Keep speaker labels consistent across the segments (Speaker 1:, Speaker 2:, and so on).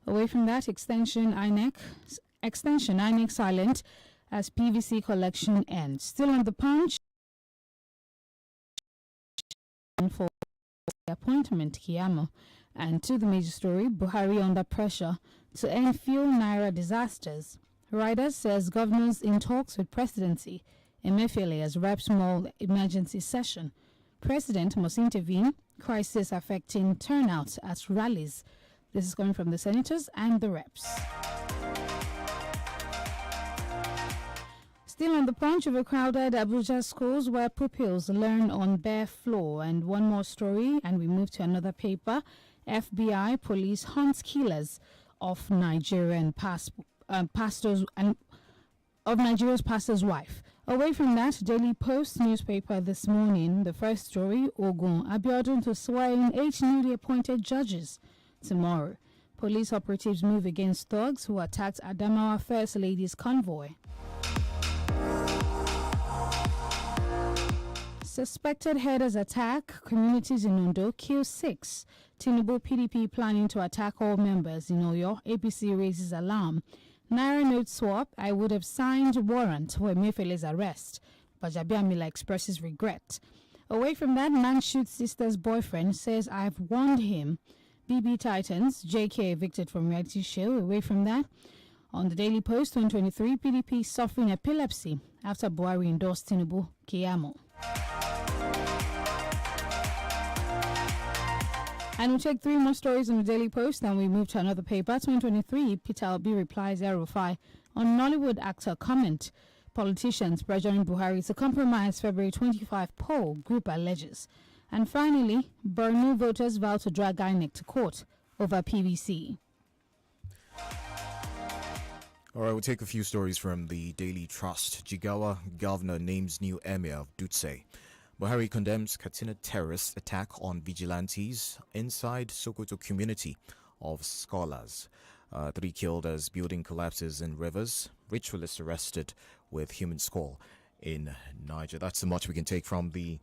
Speaker 1: Away from that, extension INEC silent as PVC collection ends. Still on the punch for the appointment, Kiyamo. And to the major story, Buhari under pressure to end fuel naira disasters. Riders says governors in talks with presidency. Emefiele has wrapped small emergency session. President must intervene. Crisis affecting turnout at rallies. This is coming from the senators and the reps. Still on the punch of a crowded Abuja schools where pupils learn on bare floor. And one more story, and we move to another paper. FBI police hunts killers of Nigerian pastors and of Nigeria's pastor's wife. Away from that, Daily Post newspaper this morning, the first story, Ogun Abiodun to swear in 8 newly appointed judges tomorrow. Police operatives move against thugs who attacked Adamawa First Lady's convoy. Suspected headers attack communities in Ondo, kill 6. Tinubu PDP planning to attack all members in Oyo. APC raises alarm. Naira note swap, I would have signed warrant for Emefiele's arrest. But Jabiamila expresses regret. Away from that, man shoots sister's boyfriend, says I've warned him. BB Titans, JK evicted from reality show. Away from that, on the Daily Post 2023, PDP suffering epilepsy after Buhari endorsed Tinubu Kiyamo. And we'll take 3 more stories on the Daily Post, and we move to another paper. 2023, Peter Obi replies El-Rufai on Nollywood actor comment. Politicians pressuring Buhari to compromise February 25 poll, group alleges. And finally, Borno voters vow to drag INEC to court over PVC.
Speaker 2: All right, we'll take a few stories from the Daily Trust. Jigawa governor names new emir of Dutse. Buhari condemns Katsina terrorist attack on vigilantes inside Sokoto community of scholars. 3 killed as building collapses in rivers. Ritualists arrested with human skull in Niger. That's so much we can take from the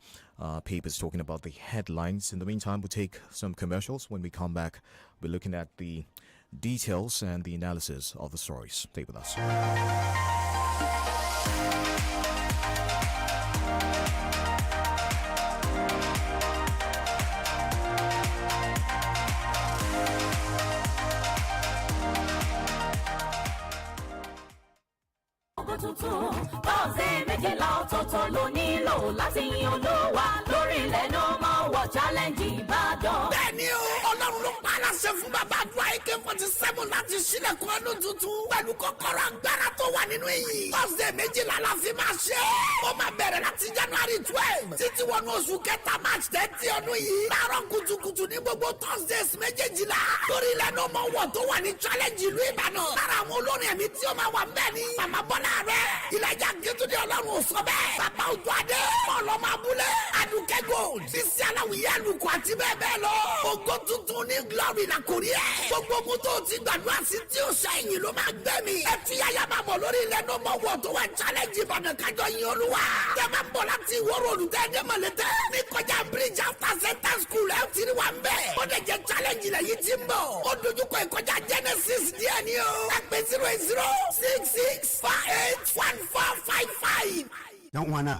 Speaker 2: papers talking about the headlines. In the meantime, we'll take some commercials. When we come back, we're looking at the details and the analysis of the stories. Stay with us.
Speaker 3: Challenge Ìbàdàn. Bẹ́ẹ̀ni o, Ọlọ́run ló pa aláṣẹ fún bàbá àdúrà AK-47 láti ṣílẹ̀kùn ọdún tuntun. Pẹ̀lú kọ́kọ́rọ́ agbára tó wà nínú èyí. Thursday 12 la fi máa ṣe. Ó máa bẹ̀rẹ̀ láti January 12 títí wọnú oṣù kẹta March 30 ọdún yìí. Láàárọ̀ kùtùkùtù ní gbogbo Thursdays 12. Lórí ilẹ̀ náà mọ̀ wọ̀ tó wà ní Challenge ìlú Ìbàdàn. Lára àwọn olórin ẹ̀mí tí ó máa wà bẹ́ẹ̀ ni. Màmá Bọ́lá rẹ̀. Ìlàjà Gẹ́tùdé Ọlọ́run ò sọ bẹ́ẹ̀. Bàbá Òjó Adé. Ọlọ́mọ Abúlé. Adùkẹ́ Gold. Bísí Aláwìyé Àlùkò àti bẹ́ẹ̀ bẹ́ẹ̀ lọ. Ògo tuntun ní Glory la kò rí ẹ̀. Gbogbo ogun tó ti gbàdúrà sí tí ó ṣàyìn ló máa gbẹ́ mi. Ẹ fi yáyá máa bọ̀ lórí ilẹ̀ náà mọ̀ wọ̀ tó wà Challenge Ìbàdàn kájọ yin Olúwa. Tẹ́ máa ń bọ̀ láti ìwọ́rọ̀ olùtẹ́ ẹ̀dẹ́ mọ̀lẹ́tẹ́. Ní kọjá bridge after center school ẹ̀ ti rí wa ń bẹ̀. Ó dẹ̀ jẹ́ Challenge ilẹ̀ yìí ti ń bọ̀. Ó dojúkọ ìkọjá Genesis díẹ̀ ni o. Ẹ pè 08066481455.
Speaker 4: Dan uwana,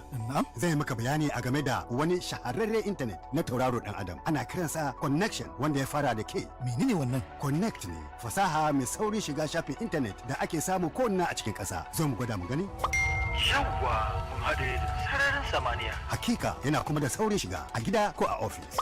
Speaker 4: zai maka bayani a game da wani shahararren intanet na tauraro dan Adam. Ana kiransa Connection wanda ya fara da K.
Speaker 5: Menene wannan?
Speaker 4: Connect ne, fasaha mai saurin shiga shafin intanet da ake samu ko'ina a cikin ƙasa. Zo mu gwada mu gani.
Speaker 5: Yawwa, mun haɗe da sararin samaniya.
Speaker 4: Hakika yana kuma da saurin shiga a gida ko a ofis.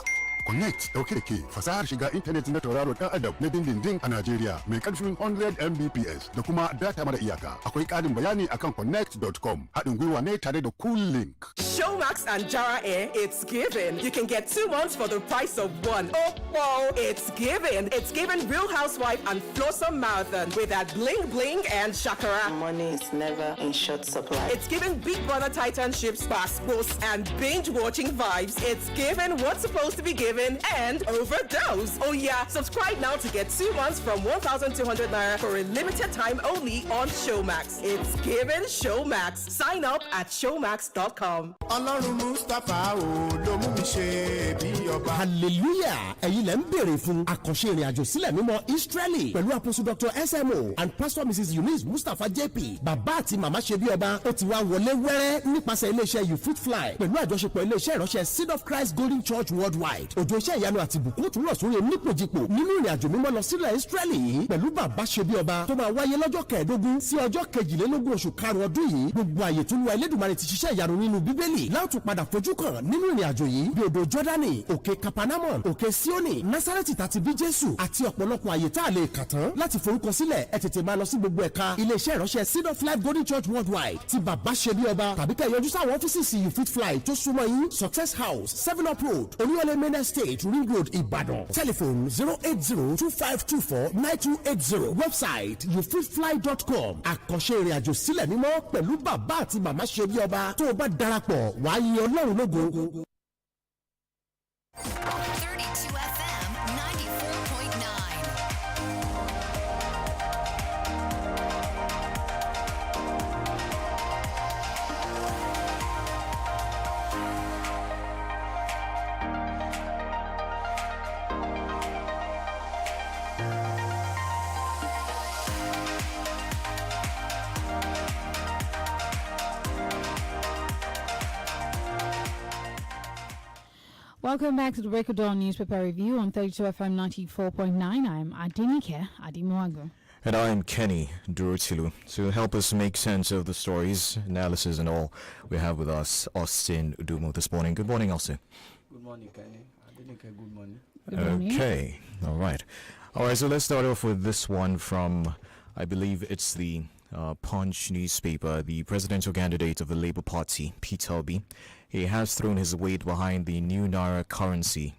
Speaker 6: Connect dauke da ke fasahar shiga intanet na tauraro dan Adam na dindindin a Najeriya mai karfin 100 Mbps da kuma data mara iyaka. Akwai ƙarin bayani akan connect.com. Haɗin gwiwa ne tare da Cool Link.
Speaker 7: Showmax and Jara Air, it's given. You can get 2 months for the price of 1. Oh, whoa, it's given. It's given Real Housewife and Flossom Marathon with that bling bling and shakara.
Speaker 8: Money is never in short supply.
Speaker 7: It's given Big Brother Titanships, passports, and binge watching vibes. It's given what's supposed to be given giving, and overdose. Oh yeah, subscribe now to get 2 months from 1,200 naira for a limited time only on Showmax. It's giving Showmax. Sign up at showmax.com.
Speaker 3: Ọlọ́run Mustapha o ló mú mi ṣe bí ọba.
Speaker 9: Hallelujah! Ẹ̀yin lẹ́ ń béèrè fún àkànṣe ìrìn àjò sílẹ̀ mímọ́ Israeli pẹ̀lú Apostle Dr. SMO and Pastor Mrs. Eunice Mustapha JP. Bàbá àti màmá ṣe bí ọba ó ti wá wọlé wẹ́rẹ́ nípasẹ̀ iléeṣẹ́ You Fit Fly pẹ̀lú àjọṣepọ̀ iléeṣẹ́ ìránṣẹ́ Seed of Christ Golden Church Worldwide. Òjò iṣẹ́ ìyanu àti ìbùkún tún rọ̀ sórí onípòjìpò nínú ìrìn àjò mímọ́ lọ sílẹ̀ Israeli yìí pẹ̀lú bàbá ṣe bí ọba tó máa wáyé lọ́jọ́ 15 sí ọjọ́ 22 oṣù karùn-ún ọdún yìí. Gbogbo àyè tó lu Elédùmarè ti ṣiṣẹ́ ìyanu nínú Bíbélì láti padà fojú kàn nínú ìrìn àjò yìí bí odò Jọ́dánì, òkè Kapanamon, òkè Síónì, Násárẹ́tì tàti bí Jésù àti ọ̀pọ̀lọpọ̀ àyè tá a lè kà tán. Láti forúkọ sílẹ̀ ẹ tètè máa lọ sí gbogbo ẹ̀ka iléeṣẹ́ ìránṣẹ́ Seed of Life Golden Church Worldwide ti bàbá ṣe bí ọba tàbí kẹ́ yọjú sáwọn ọ́fíìsì You Fit Fly tó súnmọ́ yín Success House 7 Up Road Olúyọ̀lé Main Estate Ring Road Ìbàdàn. Telephone 08025249280. Website youfitfly.com. Àkànṣe ìrìn àjò sílẹ̀ mímọ́ pẹ̀lú bàbá àti màmá ṣe bí ọba tó o bá darapọ̀ wàá yin Ọlọ́run lógo.
Speaker 10: 32 FM 94.9.
Speaker 1: Welcome back to the Break of Dawn newspaper review on 32 FM 94.9. I'm DENIKE Adimoago.
Speaker 2: And I'm Kenny Durutilu. To help us make sense of the stories, analysis and all, we have with us Austin Udumo this morning. Good morning, Austin.
Speaker 11: Good morning, Kenny. DENIKE, good morning.
Speaker 1: Good morning.
Speaker 2: Okay, all right. All right, so let's start off with this one from, I believe it's the Punch newspaper. The presidential candidate of the Labour Party, Peter Obi, he has thrown his weight behind the new Naira currency,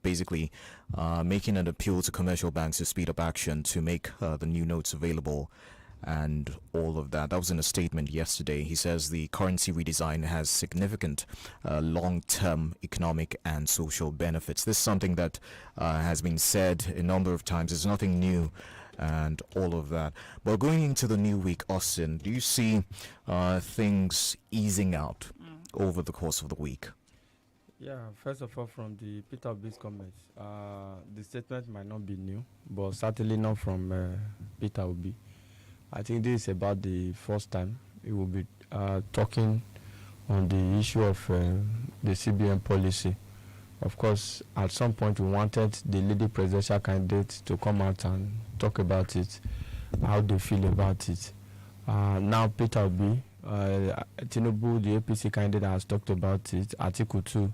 Speaker 2: basically making an appeal to commercial banks to speed up action to make the new notes available and all of that. That was in a statement yesterday. He says the currency redesign has significant long-term economic and social benefits. This is something that has been said a number of times. It's nothing new and all of that. But going into the new week, Austin, do you see things easing out over the course of the week?
Speaker 11: Yeah, first of all, from the Peter Obi's comments, the statement might not be new, but certainly not from Peter Obi. I think this is about the first time he will be talking on the issue of the CBN policy. Of course, at some point we wanted the lady presidential candidate to come out and talk about it, how they feel about it. Now Peter Obi, Tinubu, the APC candidate, has talked about it. Article 2.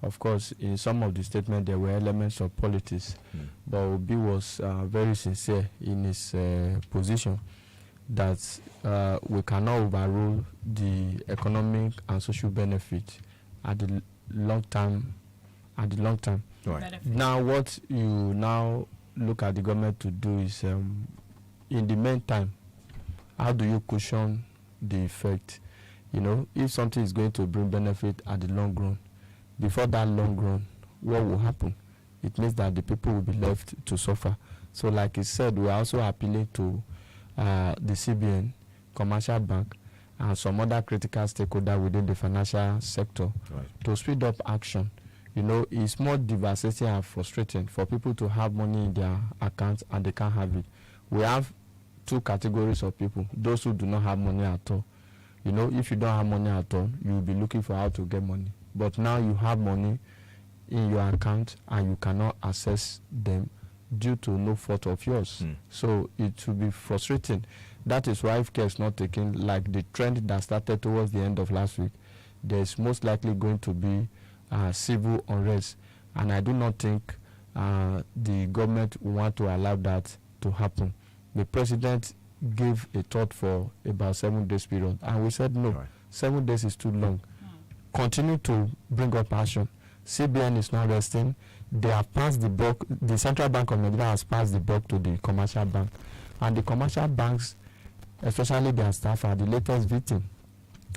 Speaker 11: Of course, in some of the statements there were elements of politics, but Obi was very sincere in his position that we cannot overrule the economic and social benefit at the long term. Right. Now, what you now look at the government to do is, in the meantime, how do you cushion the effect? You know, if something is going to bring benefit at the long run, before that long run, what will happen? It means that the people will be left to suffer. So, like he said, we are also appealing to the CBN, commercial bank, and some other critical stakeholders within the financial sector to speed up action. You know, it's more devastating and frustrating for people to have money in their accounts and they can't have it. We have two categories of people: those who do not have money at all. You know, if you don't have money at all, you will be looking for how to get money. But now you have money in your account and you cannot access them due to no fault of yours. So it will be frustrating. That is why if care is not taken, like the trend that started towards the end of last week, there's most likely going to be civil unrest. And I do not think the government will want to allow that to happen. The president gave a thought for about 7 days period, and we said no, 7 days is too long. Continue to bring up action. CBN is not resting. They have passed the buck. The Central Bank of Nigeria has passed the buck to the commercial bank, and the commercial banks, especially their staff, are the latest victim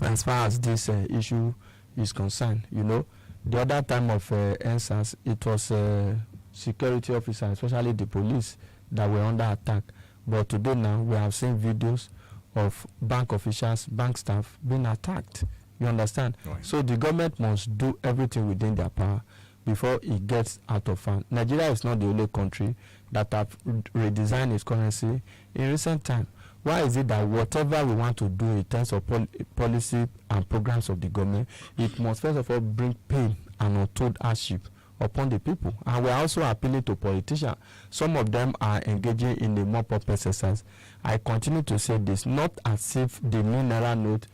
Speaker 11: as far as this issue is concerned. You know, The other time of NSAS, it was security officers, especially the police, that were under attack. But today now, we have seen videos of bank officials, bank staff being attacked. You understand?
Speaker 2: Right.
Speaker 11: So the government must do everything within their power before it gets out of hand. Nigeria is not the only country that have redesigned its currency in recent time. Why is it that whatever we want to do in terms of policy and programs of the government, it must first of all bring pain and untold hardship upon the people? And we are also appealing to politicians. Some of them are engaging in the mop-up exercise. I continue to say this, not as if the new Naira note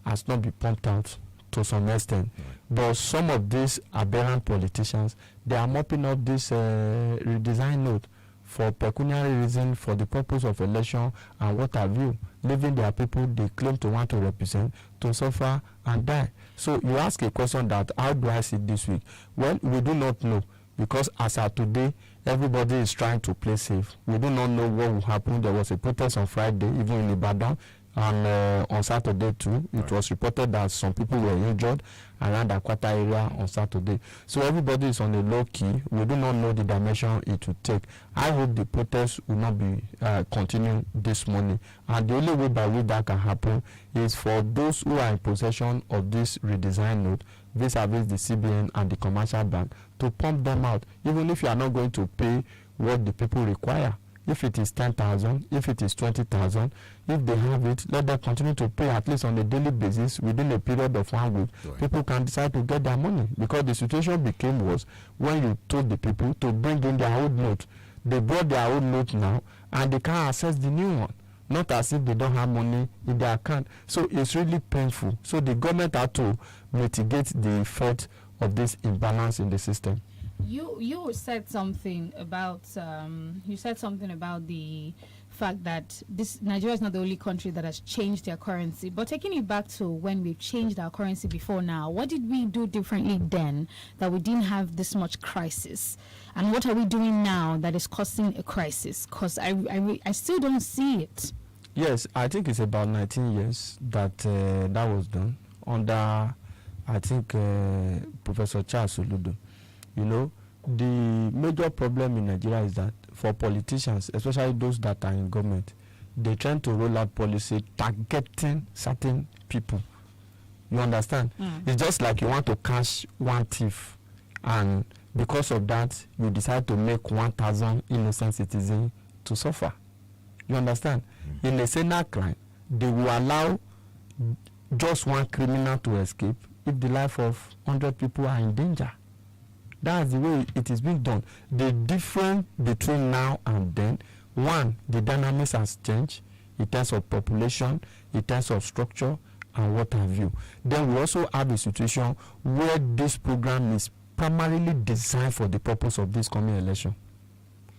Speaker 11: has not been pumped out to some extent, but some of these aberrant politicians, they are mopping up this redesign note for pecuniary reason, for the purpose of election and what have you, leaving their people they claim to want to represent to suffer and die. So you ask a question that, how do I see this week? Well, we do not know, because as of today, everybody is trying to play safe. We do not know what will happen. There was a protest on Friday, even in Ibadan, and on Saturday too. It was reported that some people were injured around the Akwata area on Saturday. So everybody is on a low key. We do not know the dimension it will take. I hope the protest will not be continuing this morning. And the only way by which that can happen is for those who are in possession of this redesign note, vis-a-vis the CBN and the commercial bank, to pump them out, even if you are not going to pay what the people require. If it is 10,000, if it is 20,000, if they have it, let them continue to pay at least on a daily basis within a period of 1 week. Right. People can decide to get their money, because the situation became worse when you told the people to bring in their old note. They brought their old note now and they can't access the new one. Not as if they don't have money in their account. So it's really painful. So the government had to mitigate the effect of this imbalance in the system.
Speaker 1: You said something about the fact that Nigeria is not the only country that has changed their currency. But taking it back to when we've changed our currency before now, what did we do differently then that we didn't have this much crisis? And what are we doing now that is causing a crisis? Because I still don't see it.
Speaker 11: Yes, I think it's about 19 years that that was done under, I think, Professor Charles Oludo. You know, the major problem in Nigeria is that for politicians, especially those that are in government, they try to roll out policy targeting certain people. You understand? It's just like you want to catch one thief, and because of that, you decide to make 1,000 innocent citizens to suffer. You understand? In a single crime, they will allow just one criminal to escape if the life of 100 people are in danger. That's the way it is being done. The difference between now and then, one, the dynamics has changed in terms of population, in terms of structure, and what have you. Then we also have a situation where this program is primarily designed for the purpose of this coming election.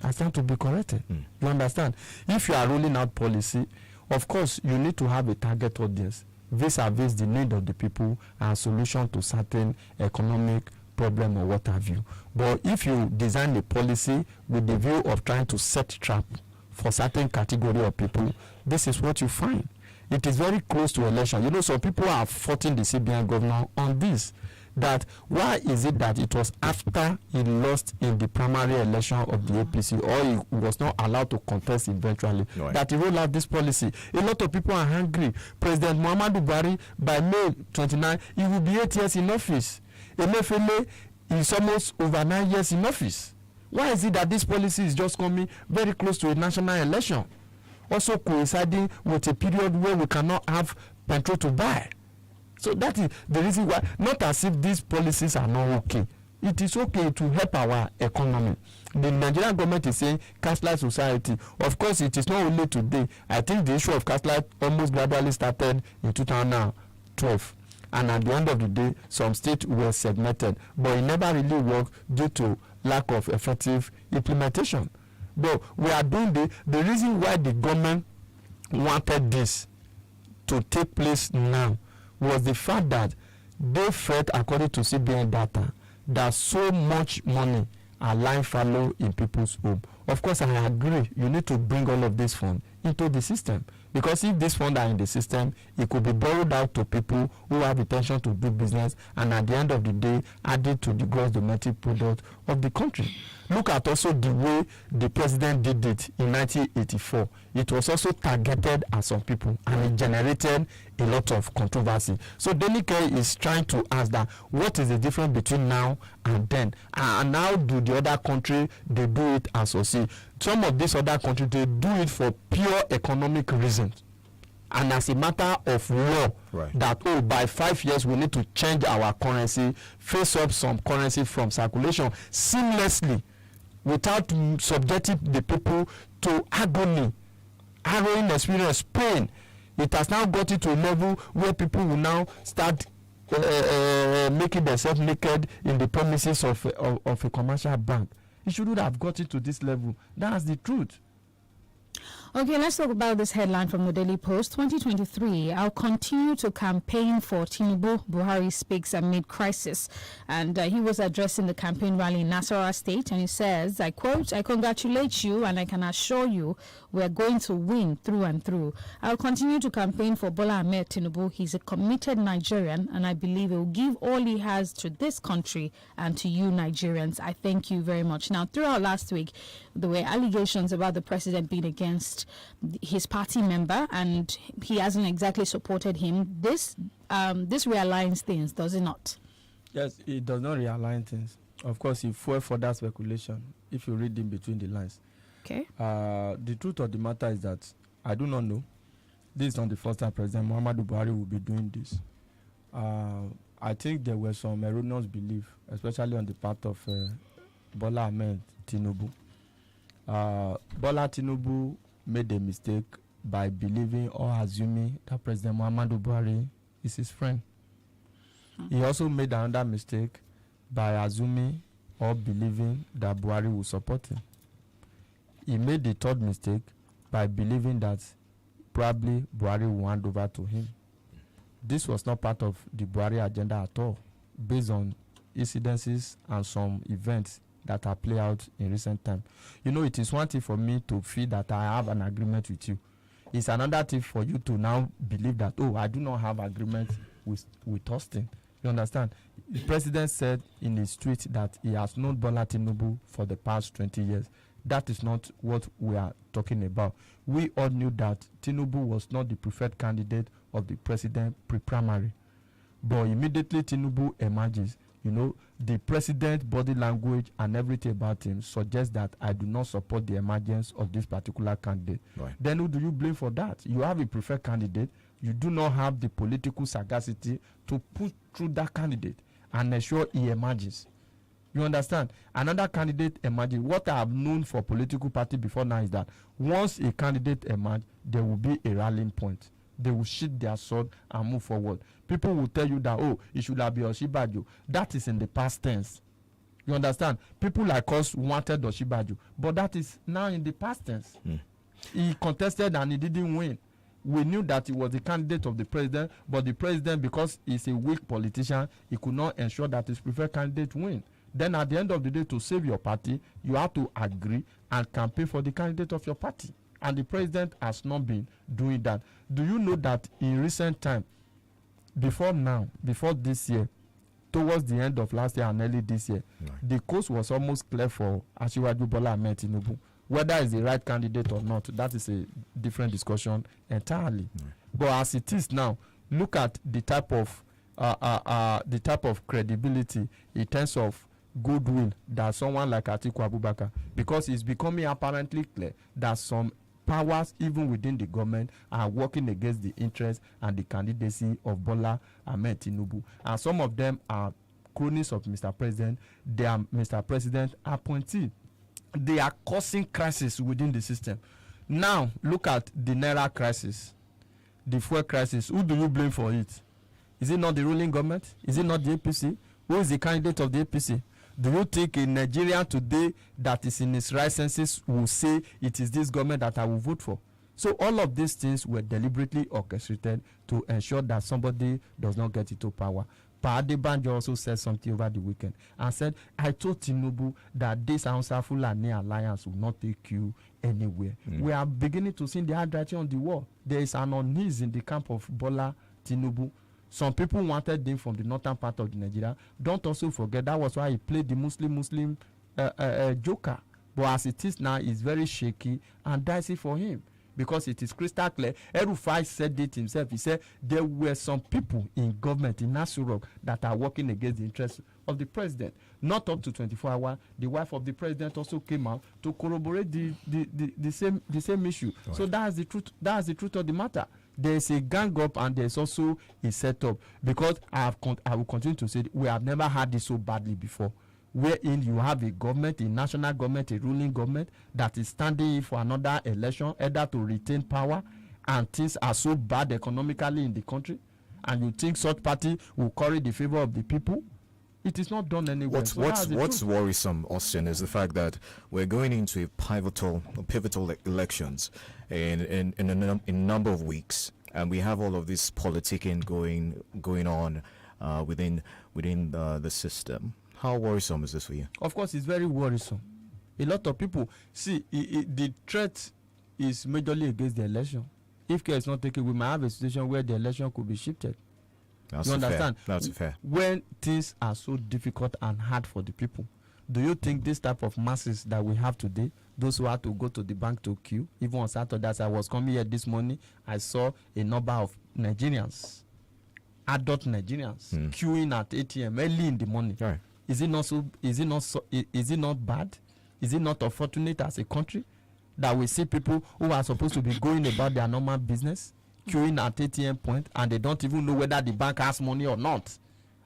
Speaker 11: That's not to be corrected. You understand? If you are rolling out policy, of course, you need to have a target audience vis-a-vis the need of the people and solution to certain economic problem or what have you. But if you design a policy with the view of trying to set trap for certain category of people, this is what you find. It is very close to election. You know, some people are fighting the CBN governor on this, that why is it that it was after he lost in the primary election of the APC, or he was not allowed to contest eventually, that he rolled out this policy. A lot of people are angry. President Muhammadu Buhari, by May 29, he will be 8 years in office. Emefiele is almost over 9 years in office. Why is it that this policy is just coming very close to a national election, also coinciding with a period where we cannot have petrol to buy? So that is the reason why, not as if these policies are not okay. It is okay to help our economy. The Nigerian government is saying cashless society. Of course, it is not only today. I think the issue of cashless almost gradually started in 2012. And at the end of the day, some states were segmented, but it never really worked due to lack of effective implementation. But we are doing the reason why the government wanted this to take place now was the fact that they felt, according to CBN data, that so much money are lying fallow in people's home. Of course, I agree. You need to bring all of this fund into the system, because if these funds are in the system, it could be borrowed out to people who have intention to do business, and at the end of the day, added to the gross domestic product of the country. Look at also the way the president did it in 1984. It was also targeted at some people, and it generated a lot of controversy. So DENIKE is trying to ask that what is the difference between now and then, and how do the other country they do it as well? See, some of these other countries they do it for pure economic reasons, and as a matter of law, that by 5 years we need to change our currency, face up some currency from circulation seamlessly, without subjecting the people to agony, harrowing experience, pain. It has now gotten to a level where people will now start making themselves naked in the premises of a commercial bank. It shouldn't have gotten to this level. That's the truth.
Speaker 1: Okay, let's talk about this headline from the Daily Post. 2023, I'll continue to campaign for Tinubu. Buhari speaks amid crisis. And he was addressing the campaign rally in Nasarawa State, and he says, I quote, I congratulate you and I can assure you we're going to win through and through. I'll continue to campaign for Bola Ahmed Tinubu. He's a committed Nigerian, and I believe he will give all he has to this country and to you Nigerians. I thank you very much. Now, throughout last week, there were allegations about the president being against his party member, and he hasn't exactly supported him. This realigns things, does it not?
Speaker 11: Yes, it does not realign things. Of course, it fuel further speculation if you read in between the lines.
Speaker 1: Okay.
Speaker 11: The truth of the matter is that I do not know. This is not the first time President Muhammadu Buhari will be doing this. I think there were some erroneous belief, especially on the part of Bola Ahmed Tinubu. Bola Tinubu made a mistake by believing or assuming that President Muhammadu Buhari is his friend. He also made another mistake by assuming or believing that Buhari will support him. He made the third mistake by believing that probably Buhari will hand over to him. This was not part of the Buhari agenda at all, based on incidences and some events that are played out in recent time. You know, it is one thing for me to feel that I have an agreement with you. It's another thing for you to now believe that, oh, I do not have agreement with Austin. You understand? The president said in his tweet that he has known Bola Tinubu for the past 20 years. That is not what we are talking about. We all knew that Tinubu was not the preferred candidate of the president pre-primary. But immediately Tinubu emerges, you know, the president's body language and everything about him suggests that I do not support the emergence of this particular candidate. Right. Then who do you blame for that? You have a preferred candidate. You do not have the political sagacity to push through that candidate and ensure he emerges. You understand? Another candidate emerges. What I have known for political party before now is that once a candidate emerges, there will be a rallying point. They will sheath their sword and move forward. People will tell you that, oh, it should have been Osinbajo. That is in the past tense. You understand? People like us wanted Osinbajo, but that is now in the past tense. He contested and he didn't win. We knew that he was the candidate of the president, but the president, because he's a weak politician, he could not ensure that his preferred candidate win. Then at the end of the day, to save your party, you have to agree and campaign for the candidate of your party. And the president has not been doing that. Do you know that in recent time, before this year, towards the end of last year and early this year, the coast was almost clear for Asiwaju Bola Ahmed Tinubu. Whether it's the right candidate or not, that is a different discussion entirely. But as it is now, look at the type of credibility in terms of goodwill that someone like Atiku Abubakar, because it's becoming apparently clear that some powers even within the government are working against the interests and the candidacy of Bola Ahmed Tinubu, and some of them are cronies of Mr. President. They are Mr. President appointee. They are causing crisis within the system. Now look at the Naira crisis, the fuel crisis. Who do you blame for it? Is it not the ruling government? Is it not the APC? Who is the candidate of the APC? Do you think a Nigerian today that is in his right senses will say it is this government that I will vote for? So all of these things were deliberately orchestrated to ensure that somebody does not get into power. Pa Adebanjo also said something over the weekend and said, I told Tinubu that this Hausa Fulani alliance will not take you anywhere. We are beginning to see the handwriting on the wall. There is an unease in the camp of Bola Tinubu. Some people wanted him from the northern part of Nigeria. Don't also forget that was why he played the Muslim joker. But as it is now, it's very shaky and dicey for him. Because it is crystal clear. El-Rufai said it himself. He said there were some people in government in Nasruk that are working against the interests of the president. Not up to 24 hours. The wife of the president also came out to corroborate the same issue. Right. So that's the truth. That's the truth of the matter. There is a gang up and there is also a setup. Because I will continue to say we have never had this so badly before. Wherein you have a government, a national government, a ruling government that is standing in for another election, either to retain power, and things are so bad economically in the country, and you think such party will curry the favor of the people? It is not done anywhere.
Speaker 2: What's worrisome, Austin, is the fact that we're going into a pivotal elections in a number of weeks, and we have all of this politicking going on within the system. How worrisome is this for you?
Speaker 11: Of course, it's very worrisome. A lot of people see the threat is majorly against the election. If care is not taken, we might have a situation where the election could be shifted.
Speaker 2: That's
Speaker 11: you understand?
Speaker 2: That's fair.
Speaker 11: When things are so difficult and hard for the people, do you think this type of masses that we have today, those who have to go to the bank to queue, even on Saturday, as I was coming here this morning, I saw a number of Nigerians, adult Nigerians, queuing at ATM early in the morning.
Speaker 2: Right.
Speaker 11: Is it not bad? Is it not unfortunate as a country that we see people who are supposed to be going about their normal business queuing at ATM point and they don't even know whether the bank has money or not?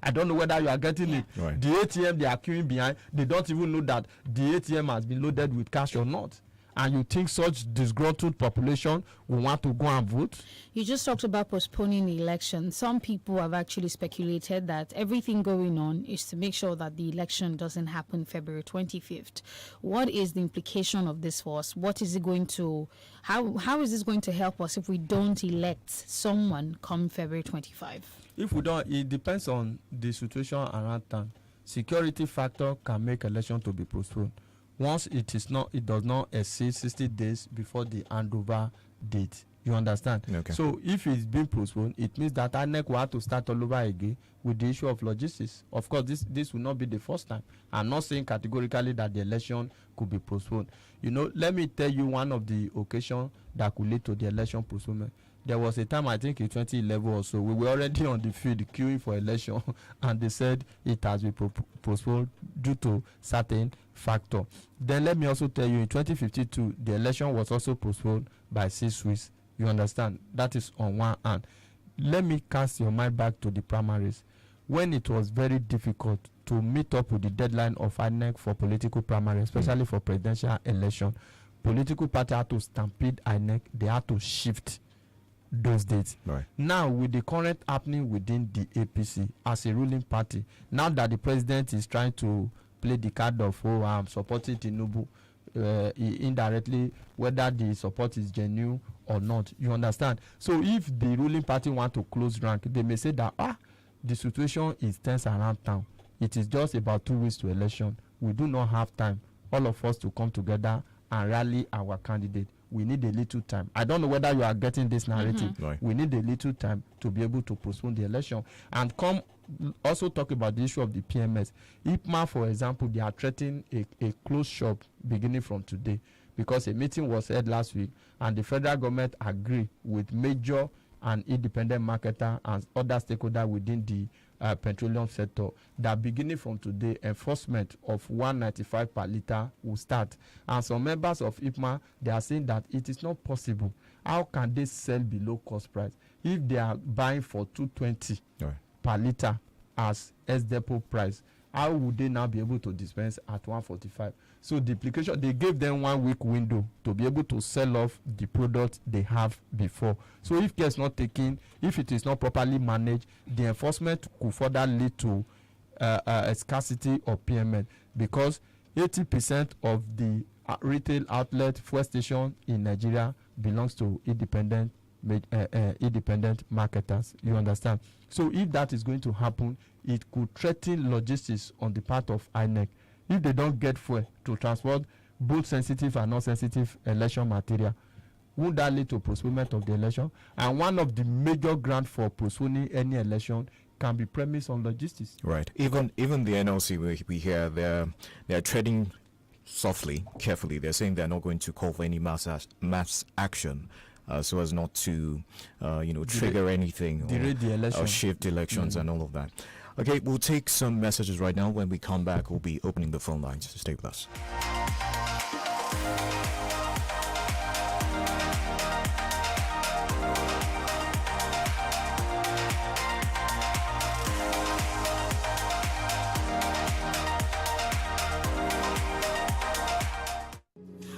Speaker 11: I don't know whether you are getting it.
Speaker 2: Right.
Speaker 11: The ATM they are queuing behind, they don't even know that the ATM has been loaded with cash or not. And you think such disgruntled population will want to go and vote?
Speaker 1: You just talked about postponing the election. Some people have actually speculated that everything going on is to make sure that the election doesn't happen February 25th. What is the implication of this for us? What is it going to, how is this going to help us if we don't elect someone come February 25?
Speaker 11: If we don't, it depends on the situation around town. Security factor can make election to be postponed. Once it does not exceed 60 days before the handover date. You understand?
Speaker 2: Okay.
Speaker 11: So if it's been postponed, it means that INEC will have to start all over again with the issue of logistics. Of course, this will not be the first time. I'm not saying categorically that the election could be postponed. You know, let me tell you one of the occasions that could lead to the election postponement. There was a time, I think in 2011 or so, we were already on the field queuing for election, and they said it has been postponed due to certain factor. Then let me also tell you, in 2052, the election was also postponed by 6 weeks. You understand? That is on one hand. Let me cast your mind back to the primaries. When it was very difficult to meet up with the deadline of INEC for political primaries, especially for presidential election, political party had to stampede INEC. They had to shift those dates.
Speaker 2: Right.
Speaker 11: Now, with the current happening within the APC as a ruling party, now that the president is trying to play the card of, oh, I'm supporting Tinubu, indirectly, whether the support is genuine or not, you understand? So if the ruling party want to close rank, they may say that, the situation is tense around town. It is just about 2 weeks to election. We do not have time, all of us, to come together and rally our candidate. We need a little time. I don't know whether you are getting this narrative.
Speaker 2: Right.
Speaker 11: We need a little time to be able to postpone the election. And also talk about the issue of the PMS. IPMA, for example, they are threatening a closed shop beginning from today, because a meeting was held last week and the federal government agreed with major and independent marketer and other stakeholders within the petroleum sector that beginning from today, enforcement of 195 per litre will start. And some members of IPMA, they are saying that it is not possible. How can they sell below cost price if they are buying for 220 per litre as S-Depot price? How would they now be able to dispense at 145? So the implication, they gave them 1 week window to be able to sell off the product they have before. So if care is not taken, if it is not properly managed, the enforcement could further lead to a scarcity of PMN, because 80% of the retail outlet fuel station in Nigeria belongs to independent independent marketers. You understand? So if that is going to happen, it could threaten logistics on the part of INEC. If they don't get fuel to transport both sensitive and non-sensitive election material, would that lead to postponement of the election? And one of the major grounds for postponing any election can be premised on logistics.
Speaker 2: Right. Even the NLC, we hear they're treading softly, carefully. They're saying they're not going to call for any mass action, so as not to, trigger anything or shift elections and all of that. Okay, we'll take some messages right now. When we come back, we'll be opening the phone lines. Stay with us.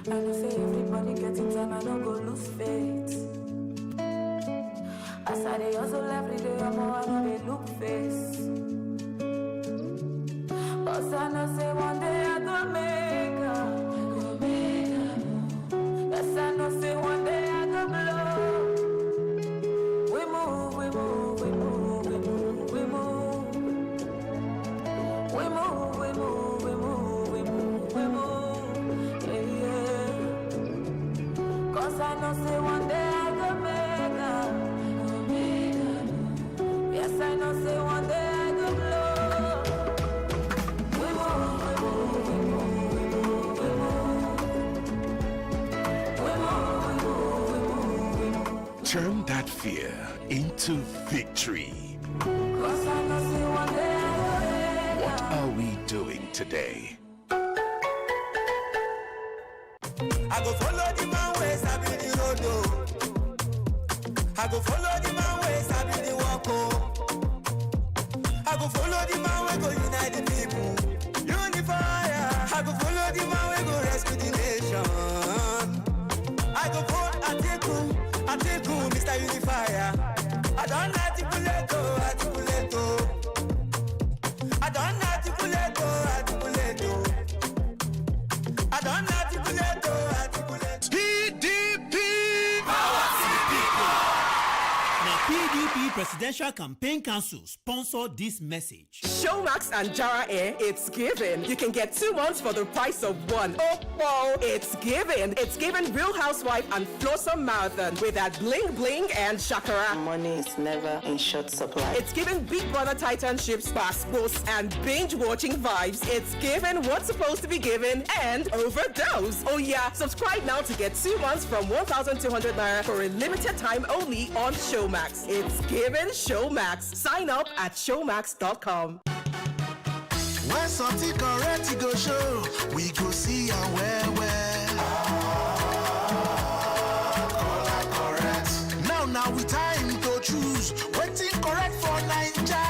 Speaker 12: I know say everybody getting time, I don't go lose faith. As I dey hustle every day, I know they look face. Cause I know say one day I go make up. Yes, I know say one day I go blow. We move, we move, we move, we move, we move. We move, we move, we move, we move, we move. Yeah, yeah. Cause I know say one day I go make up. Yes, I know say one day I go blow. We move, we move, we move, we move, we move. We move, we move, we move, we move.
Speaker 13: Turn that fear into victory.
Speaker 12: Cause I know say one day I go make
Speaker 13: What are we doing today?
Speaker 3: I go follow the man ways, I be the road, oh. I go follow the man ways, I be the walk, oh. I go follow the man way, go unite the people. Unify, I go follow the man way, go rescue the nation. I go vote Atiku, Mr. Unifier. I don't articulate, oh, articulate, oh. I don't articulate, oh, articulate, oh. I don't articulate, oh, articulate.
Speaker 13: PDP!
Speaker 3: Power to the people!
Speaker 14: Now, PDP Presidential Campaign Council sponsor this message.
Speaker 7: Showmax and Jara Air, it's given. You can get 2 months for the price of one. Oh, whoa, it's given. It's given Real Housewife and Flossom Marathon with that bling bling and shakara.
Speaker 8: Money is never in short supply.
Speaker 7: It's given Big Brother Titanships, passports, and binge watching vibes. It's given what's supposed to be given and overdose. Oh yeah, subscribe now to get 2 months from 1,200 naira for a limited time only on Showmax. It's given Showmax. Sign up at showmax.com.
Speaker 3: When something correct you go show, we go see and well. Correct. Now we time to choose. Waiting correct for Naija.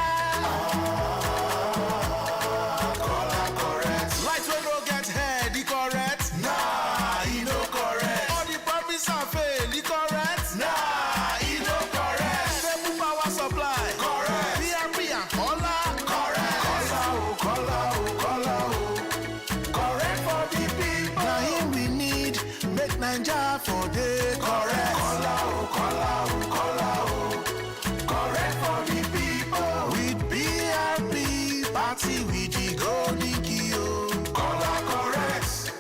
Speaker 3: Correct. Light when no get head, the correct. Nah, he no correct. All the promise and fail, the correct. Nah, he no correct. Stable power supply. Correct. PRP and Kola. Correct. Kola. Correct for the people. Now him we need. Make Naija for the correct. Kola. Correct for the people. With PRP party with the golden key. Kola correct.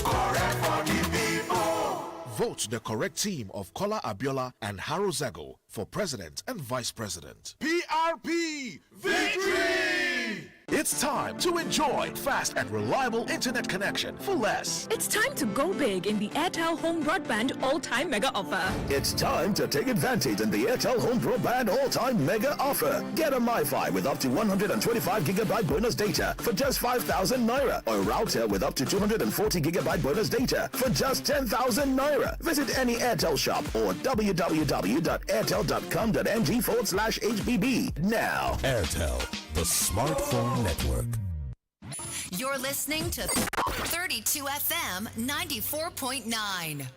Speaker 3: Correct for the people.
Speaker 13: Vote the correct team of Kola Abiola and Haro Zago for president and vice president. PRP victory! It's time to enjoy fast and reliable internet connection for less.
Speaker 15: It's time to go big in the INT'L Home Broadband All-Time Mega Offer.
Speaker 16: It's time to take advantage in the INT'L Home Broadband All-Time Mega Offer. Get a MiFi with up to 125 gigabyte bonus data for just 5,000 naira, or a router with up to 240 gigabyte bonus data for just 10,000 naira. Visit any INT'L shop or www.airtel.com.ng/HBB now.
Speaker 17: INT'L, the smartphone network.
Speaker 10: You're listening to 32 FM 94.9.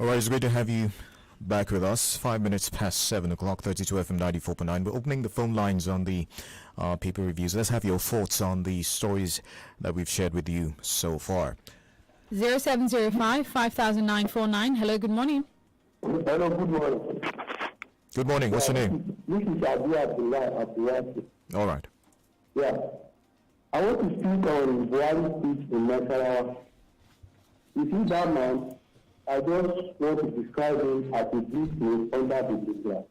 Speaker 2: All right, it's great to have you back with us. 5 minutes past 7 o'clock, 32 FM 94.9. We're opening the phone lines on the paper reviews. Let's have your thoughts on the stories that we've shared with you so far.
Speaker 1: 0705 500949. Hello, good morning.
Speaker 18: Hello, good morning.
Speaker 2: Good morning. What's your name?
Speaker 18: This is Abdullah.
Speaker 2: All right.
Speaker 18: Yeah. I want to speak on Buhari's speech in Nasarawa. You see that man, I just want to describe him as a big name under the Islam.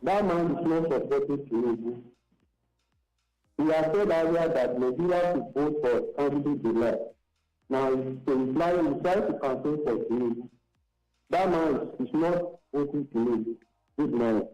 Speaker 18: That man is not supporting Tinubu. He has said earlier that Nigeria should vote for candidate the left. Now he's trying to campaign for Tinubu. That man is not voting Tinubu. Good morning.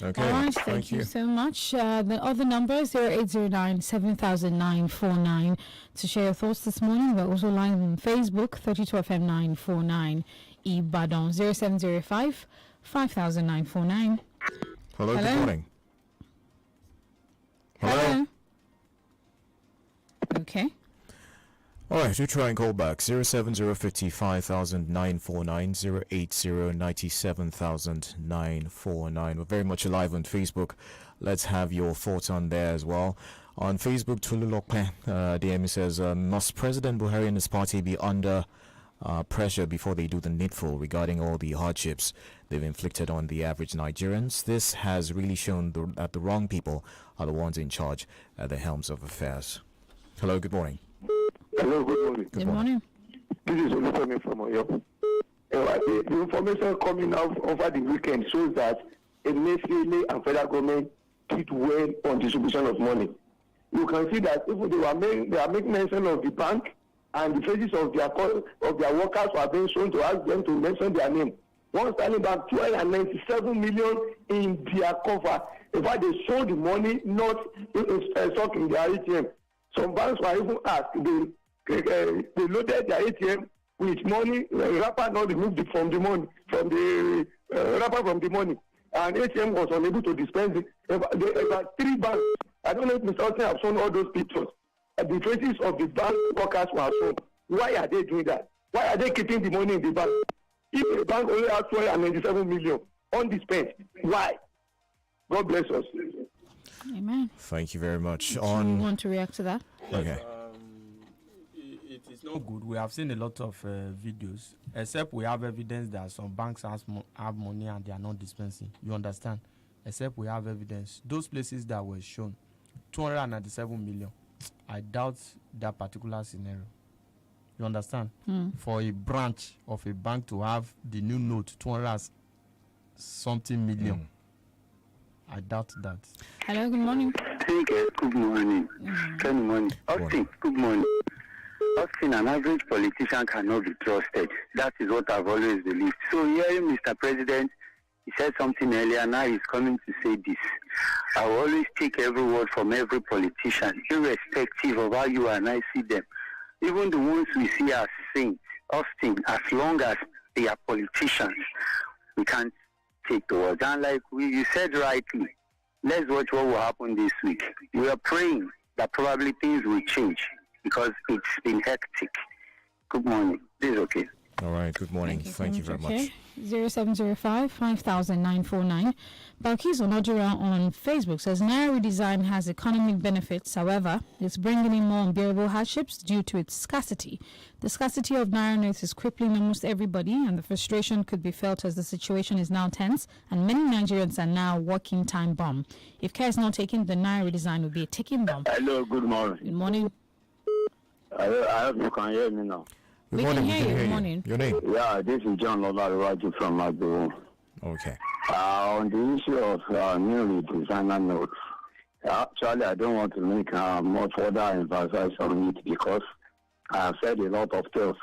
Speaker 2: Okay.
Speaker 1: All right, thank you so much. The other number is 0809 700949 to share your thoughts this morning. We're also live on Facebook, 32FM 949 Ibadan, 0705 50949.
Speaker 2: Hello, good morning.
Speaker 1: Hello. Okay.
Speaker 2: All right, do try and call back 07050 5949 080 97949. We're very much alive on Facebook. Let's have your thoughts on there as well. On Facebook, Tululokpe DM says, must President Buhari and his party be under pressure before they do the needful regarding all the hardships they've inflicted on the average Nigerians? This has really shown that the wrong people are the ones in charge at the helms of affairs. Hello, good morning.
Speaker 18: Hello, good morning.
Speaker 1: Good morning.
Speaker 18: This is Olufemi from Oyo. The information coming out over the weekend shows that Emefiele and federal government did well on distribution of money. You can see that even they are making mention of the bank, and the faces of their workers were being shown to ask them to mention their name. One Sterling Bank, 297 million in their cover. In fact, they sold the money, not stock in their ATM. Some banks were even asked, they loaded their ATM with money, wrapper not removed it from the money, from the wrapper from the money. And ATM was unable to dispense it. About 3 banks. I don't know if Mr. Austin have shown all those pictures. The faces of the bank workers were shown. Why are they doing that? Why are they keeping the money in the bank? If the bank only has 297 million undispensed, why? God bless us.
Speaker 1: Amen.
Speaker 2: Thank you very much.
Speaker 1: Do you want to react to that?
Speaker 2: Okay.
Speaker 11: It is not good. We have seen a lot of videos, except we have evidence that some banks have money and they are not dispensing. You understand? Except we have evidence. Those places that were shown, 297 million. I doubt that particular scenario. You understand? For a branch of a bank to have the new note, 200-something million. I doubt that.
Speaker 1: Hello, good morning.
Speaker 19: Good morning. Good morning. Austin, good morning. Austin, an average politician cannot be trusted. That is what I've always believed. So hearing Mr. President, he said something earlier, now he's coming to say this. I will always take every word from every politician, irrespective of how you and I see them. Even the ones we see as saints, Austin, as long as they are politicians, we can't take the words. And like you said rightly, let's watch what will happen this week. We are praying that probably things will change because it's been hectic. Good morning. This is okay.
Speaker 2: All right, good morning. Thank you very much.
Speaker 1: 0705 5949. Balkis Onojura on Facebook says Naira redesign has economic benefits. However, it's bringing in more unbearable hardships due to its scarcity. The scarcity of Naira notes is crippling almost everybody, and the frustration could be felt as the situation is now tense, and many Nigerians are now working time bomb. If care is not taken, the Naira redesign will be a ticking bomb.
Speaker 19: Hello, good morning.
Speaker 1: Good morning.
Speaker 19: I hope you can hear me now.
Speaker 2: Good morning.
Speaker 1: Can hear you. Good morning.
Speaker 2: Your name?
Speaker 19: Yeah, this is John Lolaraju from Magbo.
Speaker 2: Okay.
Speaker 19: On the issue of new redesigner notes, actually, I don't want to make much further emphasis on it because I have said a lot of things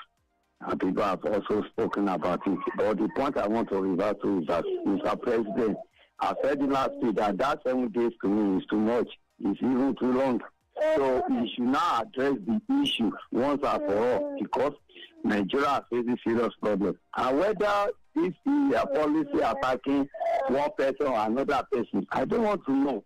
Speaker 19: and people have also spoken about it. But the point I want to revert to is that, Mr. President, I said last week that 7 days to me is too much. It's even too long. So we should now address the issue once and for all because Nigeria faces serious problems. And whether this is a policy attacking one person or another person, I don't want to know.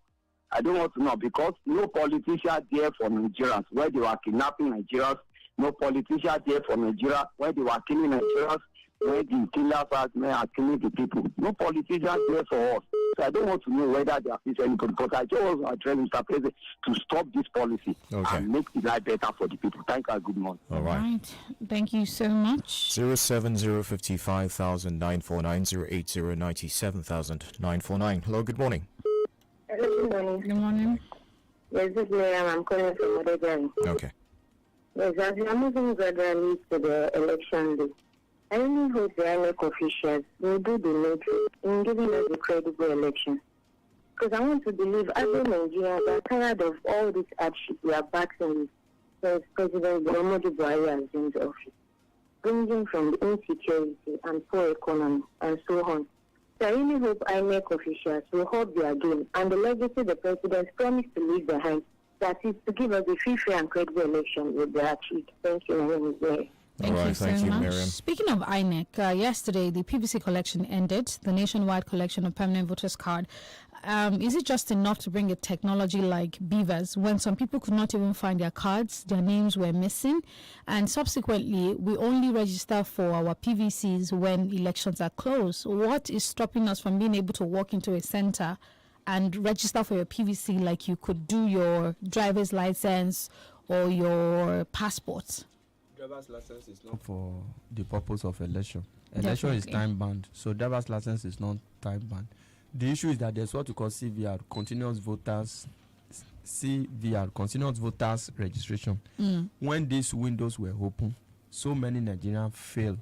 Speaker 19: I don't want to know because no politician there for Nigerians where they were kidnapping Nigerians
Speaker 18: No politicians there from Nigeria when they were killing Nigerians, when the killers are killing the people. No politicians there for us. So I don't want to know whether they are facing any because I just want to address Mr. President to stop this policy and make the life better for the people. Thank you. Good morning.
Speaker 2: All right.
Speaker 1: Thank you so much.
Speaker 2: 07055,949 08097,949. Hello, good morning.
Speaker 20: Hello, good morning.
Speaker 1: Good morning.
Speaker 20: Yes, this is Miriam. I'm calling from Odegan.
Speaker 2: Okay.
Speaker 20: Yes, as we are moving gradually to the election day, I really hope the INEC officials will do the needful in giving us a credible election. Because I want to believe other Nigerians are tired of all this hardship we are battling since President Muhammadu Buhari has been in office, ranging from the insecurity and poor economy and so on. So I really hope INEC officials will hold their game and the legacy the president promised to leave behind, that is to give us a free, fair and credible election will be achieved. Thank you, my name is Mary.
Speaker 1: Thank you so much.
Speaker 2: Miriam.
Speaker 1: Speaking of INEC, yesterday the PVC collection ended, the nationwide collection of permanent voters card. Is it just enough to bring a technology like beavers when some people could not even find their cards, their names were missing, and subsequently we only register for our PVCs when elections are closed? What is stopping us from being able to walk into a center and register for your PVC like you could do your driver's license or your passport?
Speaker 11: Driver's license is not for the purpose of election. Election is time bound, so driver's license is not time bound. The issue is that there's what we call CVR, continuous voters registration. When these windows were open, so many Nigerians failed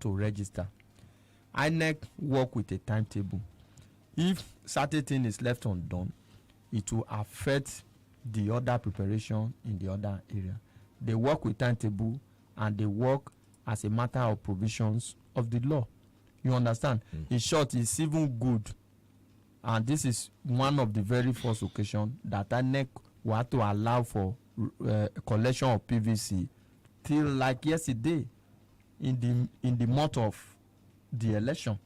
Speaker 11: to register. INEC work with a timetable. If certain thing is left undone, it will affect the other preparation in the other area. They work with timetable and they work as a matter of provisions of the law. You understand? In short, it's even good. And this is one of the very first occasions that INEC will have to allow for collection of PVC till like yesterday in the month of the election.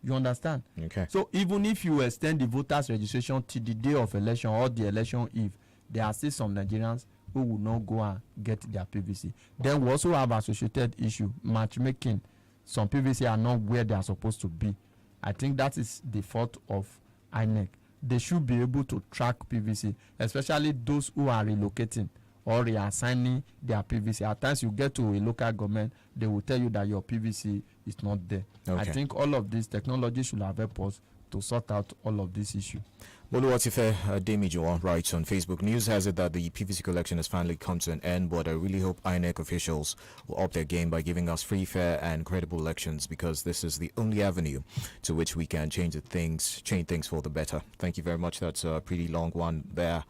Speaker 11: You understand?
Speaker 2: Okay.
Speaker 11: So even if you extend the voters registration to the day of election or the election eve, there are still some Nigerians who will not go and get their PVC. Then we also have associated issue, matchmaking. Some PVC are not where they are supposed to be. I think that is the fault of INEC. They should be able to track PVC, especially those who are relocating or reassigning their PVC. At times you get to a local government, they will tell you that your PVC is not there.
Speaker 2: Okay.
Speaker 11: I think all of this technology should have helped us to sort out all of this issue.
Speaker 2: Boluwatife Demijo writes on Facebook, news has it that the PVC collection has finally come to an end, but I really hope INEC officials will up their game by giving us free, fair and credible elections, because this is the only avenue to which we can change things for the better. Thank you very much. That's a pretty long one there.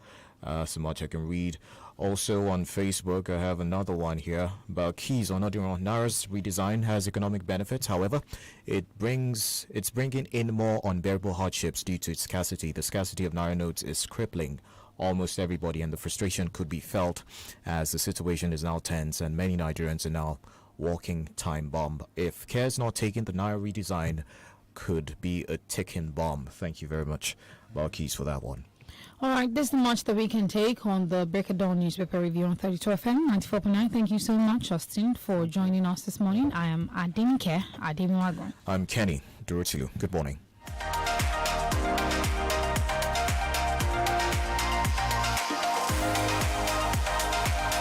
Speaker 2: So much I can read. Also on Facebook, I have another one here about keys on Naira's redesign has economic benefits. However, it's bringing in more unbearable hardships due to its scarcity. The scarcity of Naira notes is crippling almost everybody, and the frustration could be felt as the situation is now tense and many Nigerians are now walking time bomb. If care is not taken, the Naira redesign could be a ticking bomb. Thank you very much, Balkis, for that one.
Speaker 1: All right, there's not much that we can take on the Break of Dawn newspaper review on 32 FM 94.9. Thank you so much, Austin, for joining us this morning. I am DENIKE.
Speaker 2: I'm Kenny Durutilu. Good morning.